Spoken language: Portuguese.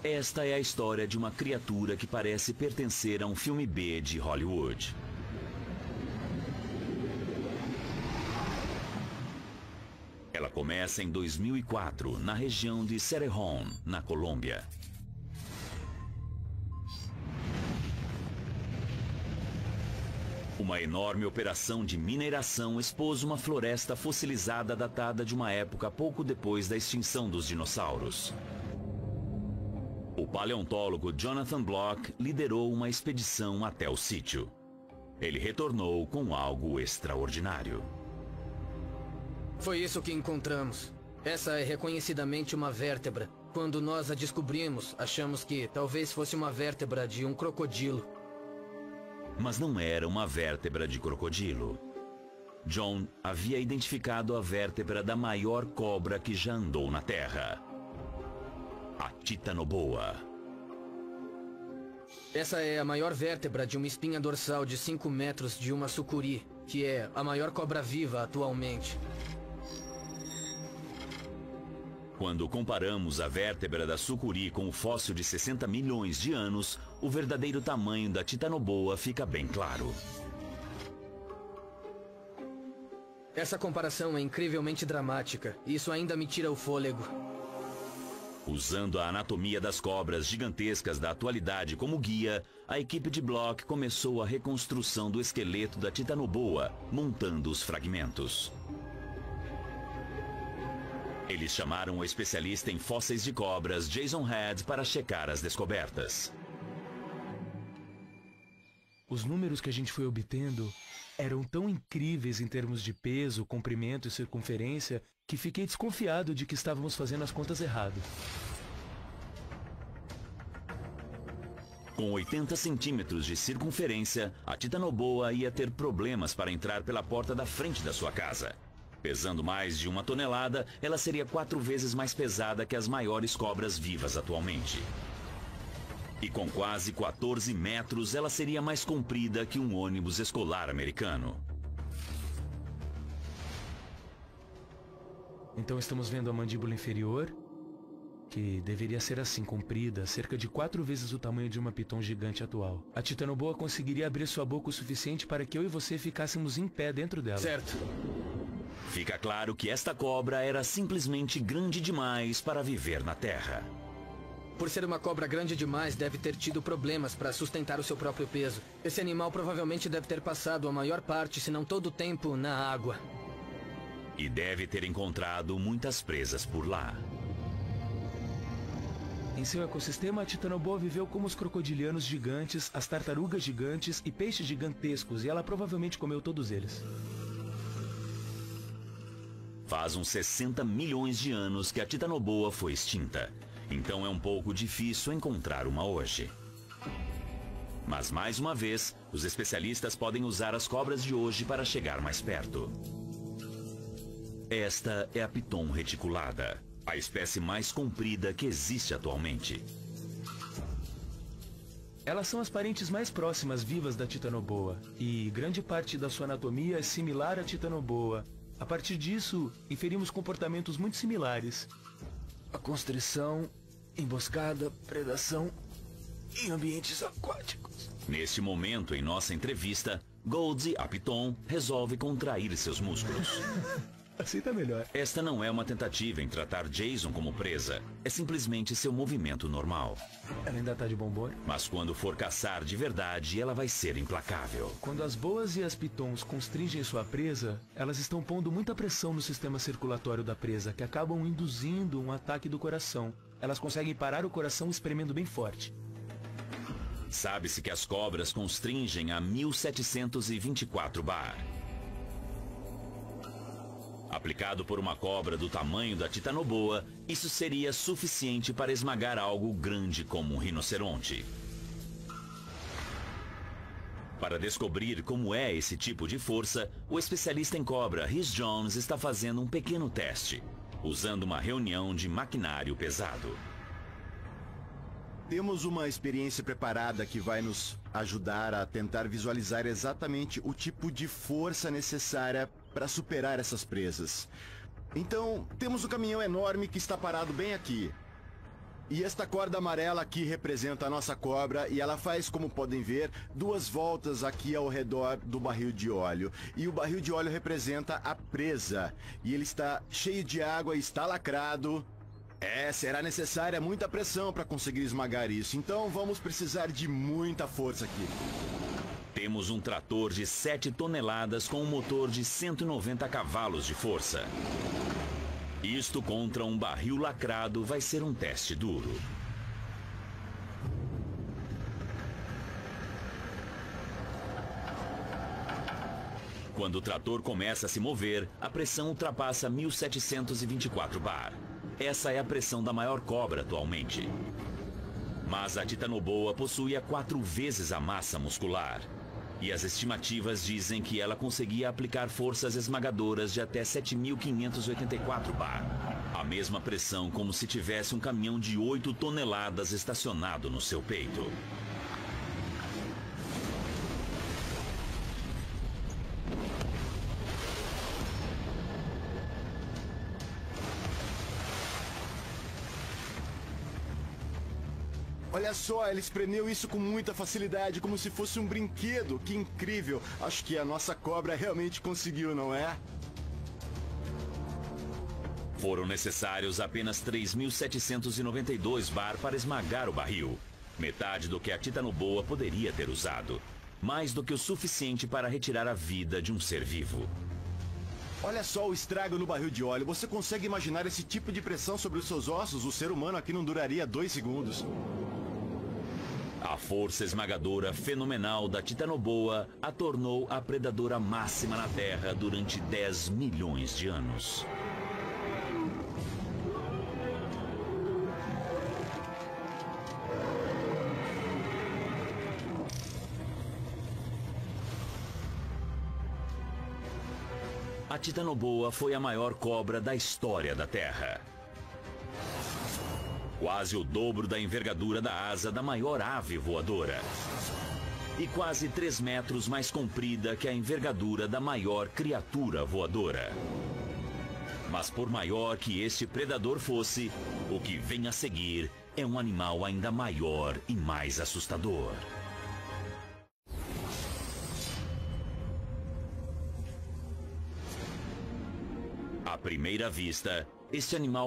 Esta é a história de uma criatura que parece pertencer a um filme B de Hollywood. Ela começa em 2004, na região de Cerrejón, na Colômbia. Uma enorme operação de mineração expôs uma floresta fossilizada datada de uma época pouco depois da extinção dos dinossauros. O paleontólogo Jonathan Block liderou uma expedição até o sítio. Ele retornou com algo extraordinário. Foi isso que encontramos. Essa é reconhecidamente uma vértebra. Quando nós a descobrimos, achamos que talvez fosse uma vértebra de um crocodilo. Mas não era uma vértebra de crocodilo. John havia identificado a vértebra da maior cobra que já andou na Terra. A Titanoboa. Essa é a maior vértebra de uma espinha dorsal de 5 metros de uma sucuri, que é a maior cobra viva atualmente. Quando comparamos a vértebra da sucuri com o fóssil de 60 milhões de anos, o verdadeiro tamanho da Titanoboa fica bem claro. Essa comparação é incrivelmente dramática. Isso ainda me tira o fôlego. Usando a anatomia das cobras gigantescas da atualidade como guia, a equipe de Block começou a reconstrução do esqueleto da Titanoboa, montando os fragmentos. Eles chamaram o especialista em fósseis de cobras, Jason Head, para checar as descobertas. Os números que a gente foi obtendo eram tão incríveis em termos de peso, comprimento e circunferência que fiquei desconfiado de que estávamos fazendo as contas errado. Com 80 centímetros de circunferência, a Titanoboa ia ter problemas para entrar pela porta da frente da sua casa. Pesando mais de 1 tonelada, ela seria 4 vezes mais pesada que as maiores cobras vivas atualmente. E com quase 14 metros, ela seria mais comprida que um ônibus escolar americano. Então estamos vendo a mandíbula inferior, que deveria ser assim, comprida, cerca de 4 vezes o tamanho de uma piton gigante atual. A Titanoboa conseguiria abrir sua boca o suficiente para que eu e você ficássemos em pé dentro dela. Certo. Fica claro que esta cobra era simplesmente grande demais para viver na Terra. Por ser uma cobra grande demais, deve ter tido problemas para sustentar o seu próprio peso. Esse animal provavelmente deve ter passado a maior parte, se não todo o tempo, na água. E deve ter encontrado muitas presas por lá. Em seu ecossistema, a Titanoboa viveu como os crocodilianos gigantes, as tartarugas gigantes e peixes gigantescos, e ela provavelmente comeu todos eles. Faz uns 60 milhões de anos que a Titanoboa foi extinta, então é um pouco difícil encontrar uma hoje. Mas mais uma vez, os especialistas podem usar as cobras de hoje para chegar mais perto. Esta é a piton reticulada, a espécie mais comprida que existe atualmente. Elas são as parentes mais próximas vivas da Titanoboa, e grande parte da sua anatomia é similar à Titanoboa. A partir disso, inferimos comportamentos muito similares. A constrição, emboscada, predação em ambientes aquáticos. Neste momento, em nossa entrevista, Goldie, a piton, resolve contrair seus músculos. Assim tá melhor. Esta não é uma tentativa em tratar Jason como presa, é simplesmente seu movimento normal. Ela ainda tá de bom humor? Mas quando for caçar de verdade, ela vai ser implacável. Quando as boas e as pitons constringem sua presa, elas estão pondo muita pressão no sistema circulatório da presa, que acabam induzindo um ataque do coração. Elas conseguem parar o coração espremendo bem forte. Sabe-se que as cobras constringem a 1724 bar. Aplicado por uma cobra do tamanho da Titanoboa, isso seria suficiente para esmagar algo grande como um rinoceronte. Para descobrir como é esse tipo de força, o especialista em cobra Rhys Jones está fazendo um pequeno teste, usando uma reunião de maquinário pesado. Temos uma experiência preparada que vai nos ajudar a tentar visualizar exatamente o tipo de força necessária para superar essas presas. Então, temos um caminhão enorme que está parado bem aqui. E esta corda amarela aqui representa a nossa cobra e ela faz, como podem ver, 2 voltas aqui ao redor do barril de óleo. E o barril de óleo representa a presa. E ele está cheio de água e está lacrado. Será necessária muita pressão para conseguir esmagar isso. Então vamos precisar de muita força aqui. Temos um trator de 7 toneladas com um motor de 190 cavalos de força. Isto contra um barril lacrado vai ser um teste duro. Quando o trator começa a se mover, a pressão ultrapassa 1724 bar. Essa é a pressão da maior cobra atualmente. Mas a Titanoboa possui 4 vezes a massa muscular. E as estimativas dizem que ela conseguia aplicar forças esmagadoras de até 7.584 bar. A mesma pressão como se tivesse um caminhão de 8 toneladas estacionado no seu peito. Olha só, ele espremeu isso com muita facilidade, como se fosse um brinquedo. Que incrível! Acho que a nossa cobra realmente conseguiu, não é? Foram necessários apenas 3.792 bar para esmagar o barril. Metade do que a Titanoboa poderia ter usado. Mais do que o suficiente para retirar a vida de um ser vivo. Olha só o estrago no barril de óleo. Você consegue imaginar esse tipo de pressão sobre os seus ossos? O ser humano aqui não duraria 2 segundos. A força esmagadora fenomenal da Titanoboa a tornou a predadora máxima na Terra durante 10 milhões de anos. A Titanoboa foi a maior cobra da história da Terra. Quase o dobro da envergadura da asa da maior ave voadora. E quase 3 metros mais comprida que a envergadura da maior criatura voadora. Mas por maior que este predador fosse, o que vem a seguir é um animal ainda maior e mais assustador. À primeira vista, este animal